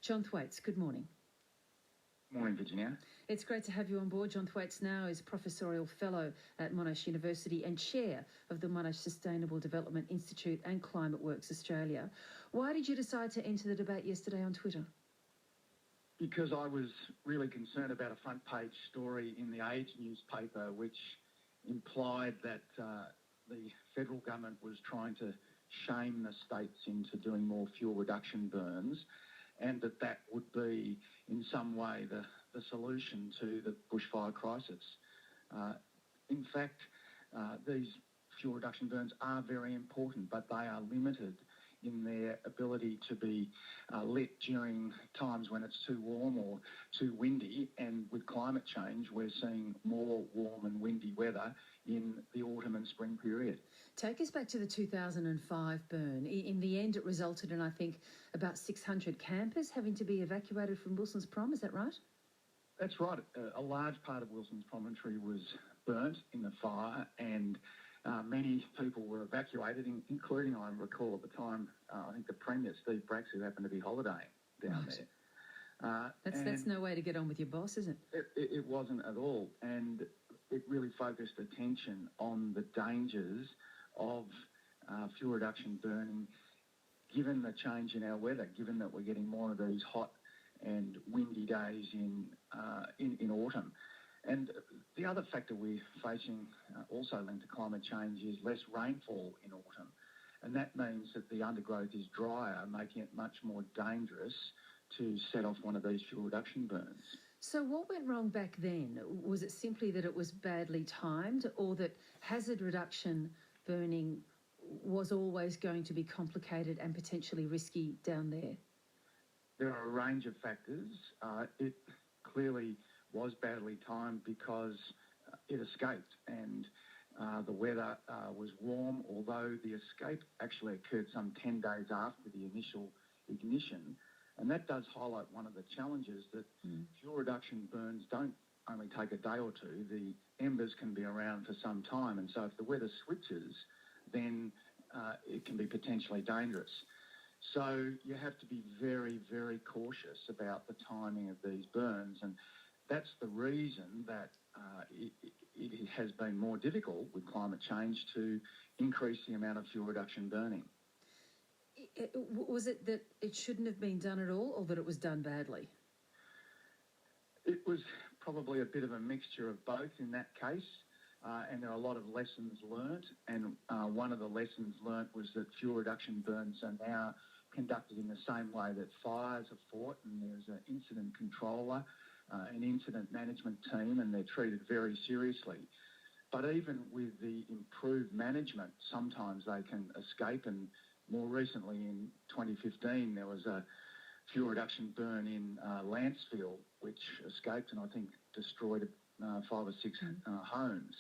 John Thwaites, good morning. Morning, Virginia. It's great to have you on board. John Thwaites now is Professorial Fellow at Monash University and Chair of the Monash Sustainable Development Institute and Climate Works Australia. Why did you decide to enter the debate yesterday on Twitter? Because I was really concerned about a front page story in the Age newspaper which implied that the federal government was trying to shame the states into doing more fuel reduction burns, and that would be in some way the solution to the bushfire crisis. In fact, these fuel reduction burns are very important, but they are limited in their ability to be lit during times when it's too warm or too windy. And with climate change, we're seeing more warm and windy weather in the autumn and spring period. Take us back to the 2005 burn. In the end, it resulted in, I think, about 600 campers having to be evacuated from Wilson's Prom. Is that right? That's right. A large part of Wilson's Promontory was burnt in the fire, and many people were evacuated, including, I recall at the time, I think the Premier, Steve Bracks, who happened to be holidaying down there. That's no way to get on with your boss, is it? It wasn't at all. And it really focused attention on the dangers of fuel reduction burning, given the change in our weather, given that we're getting more of these hot and windy days in autumn. And the other factor we're facing, also linked to climate change, is less rainfall in autumn. And that means that the undergrowth is drier, making it much more dangerous to set off one of these fuel reduction burns. So what went wrong back then? Was it simply that it was badly timed, or that hazard reduction burning was always going to be complicated and potentially risky down there? There are a range of factors. It clearly was badly timed because it escaped, and the weather was warm, although the escape actually occurred some 10 days after the initial ignition. And that does highlight one of the challenges, that fuel reduction burns don't only take a day or two. The embers can be around for some time, and so if the weather switches, then it can be potentially dangerous. So you have to be very, very cautious about the timing of these burns, and that's the reason that it has been more difficult with climate change to increase the amount of fuel reduction burning. Was it that it shouldn't have been done at all, or that it was done badly? It was probably a bit of a mixture of both in that case, and there are a lot of lessons learnt, and one of the lessons learnt was that fuel reduction burns are now conducted in the same way that fires are fought, and there's an incident controller, an incident management team, and they're treated very seriously. But even with the improved management, sometimes they can escape, and more recently in 2015 there was a fuel reduction burn in Lancefield which escaped and I think destroyed 5 or 6 homes.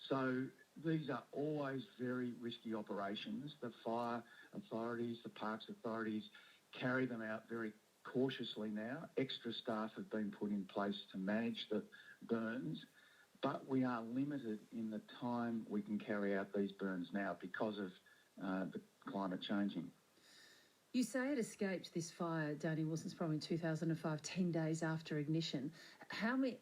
So these are always very risky operations. The fire authorities, the parks authorities carry them out very cautiously now. Extra staff have been put in place to manage the burns, but we are limited in the time we can carry out these burns now because of the climate changing. You say it escaped, this fire down in Wilson's Prom in 2005, 10 days after ignition. How many,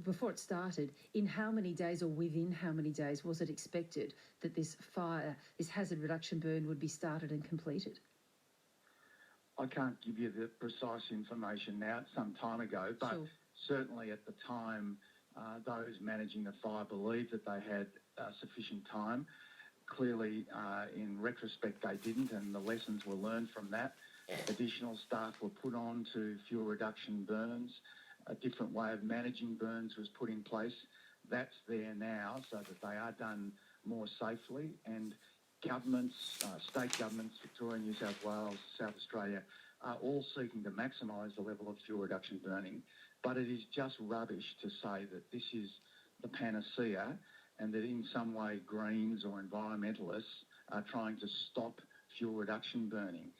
before it started, in how many days or within how many days was it expected that this fire, this hazard reduction burn would be started and completed? I can't give you the precise information now. It's some time ago, but Sure. Certainly at the time, those managing the fire believed that they had sufficient time. Clearly, in retrospect, they didn't, and the lessons were learned from that. Additional staff were put on to fuel reduction burns. A different way of managing burns was put in place. That's there now so that they are done more safely, and governments, state governments, Victoria, New South Wales, South Australia, are all seeking to maximise the level of fuel reduction burning. But it is just rubbish to say that this is the panacea and that in some way Greens or environmentalists are trying to stop fuel reduction burning.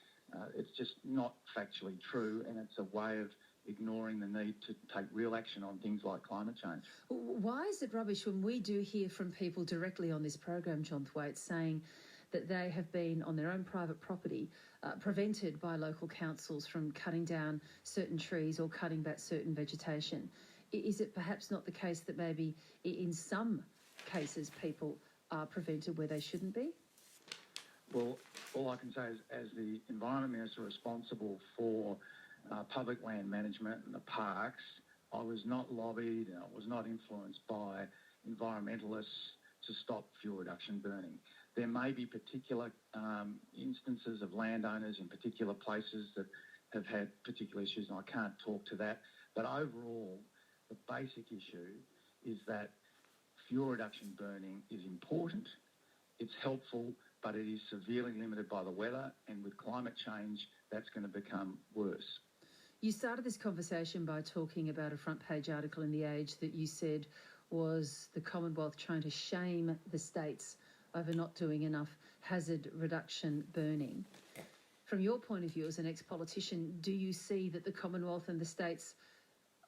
It's just not factually true, and it's a way of ignoring the need to take real action on things like climate change. Why is it rubbish when we do hear from people directly on this program, John Thwaites, saying that they have been on their own private property prevented by local councils from cutting down certain trees or cutting back certain vegetation. Is it perhaps not the case that maybe in some cases people are prevented where they shouldn't be? Well, all I can say is, as the Environment Minister responsible for public land management and the parks, I was not lobbied and I was not influenced by environmentalists to stop fuel reduction burning. There may be particular instances of landowners in particular places that have had particular issues, and I can't talk to that. But overall, the basic issue is that fuel reduction burning is important, it's helpful, but it is severely limited by the weather, and with climate change, that's going to become worse. You started this conversation by talking about a front page article in The Age that you said was the Commonwealth trying to shame the states over not doing enough hazard reduction burning. From your point of view as an ex-politician, do you see that the Commonwealth and the states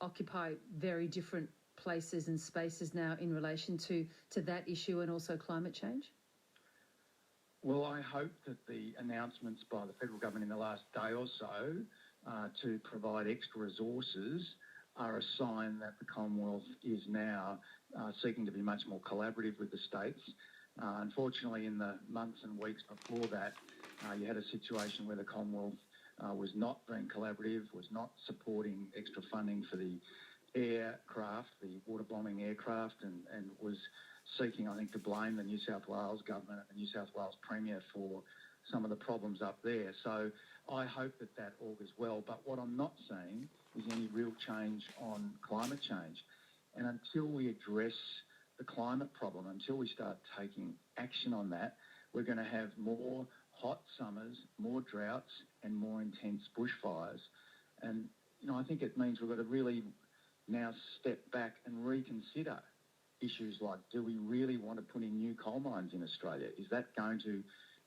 occupy very different places and spaces now in relation to that issue and also climate change? Well, I hope that the announcements by the federal government in the last day or so to provide extra resources are a sign that the Commonwealth is now seeking to be much more collaborative with the states. Unfortunately, in the months and weeks before that, you had a situation where the Commonwealth was not being collaborative, was not supporting extra funding for the aircraft, the water bombing aircraft, and was seeking, I think, to blame the New South Wales government and the New South Wales Premier for some of the problems up there. So I hope that that augurs well. But what I'm not seeing is any real change on climate change. And until we address the climate problem, until we start taking action on that, we're going to have more hot summers, more droughts, and more intense bushfires. And, I think it means we've got to really now step back and reconsider issues like, do we really want to put in new coal mines in Australia? Is that going to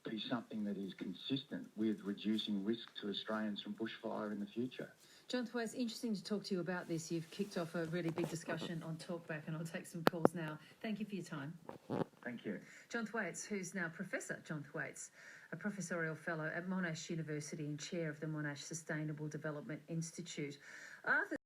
be something that is consistent with reducing risk to Australians from bushfire in the future? John Thwaites, interesting to talk to you about this. You've kicked off a really big discussion on Talkback, and I'll take some calls now. Thank you for your time. Thank you. John Thwaites, who's now Professor John Thwaites, a professorial fellow at Monash University and chair of the Monash Sustainable Development Institute. Arthur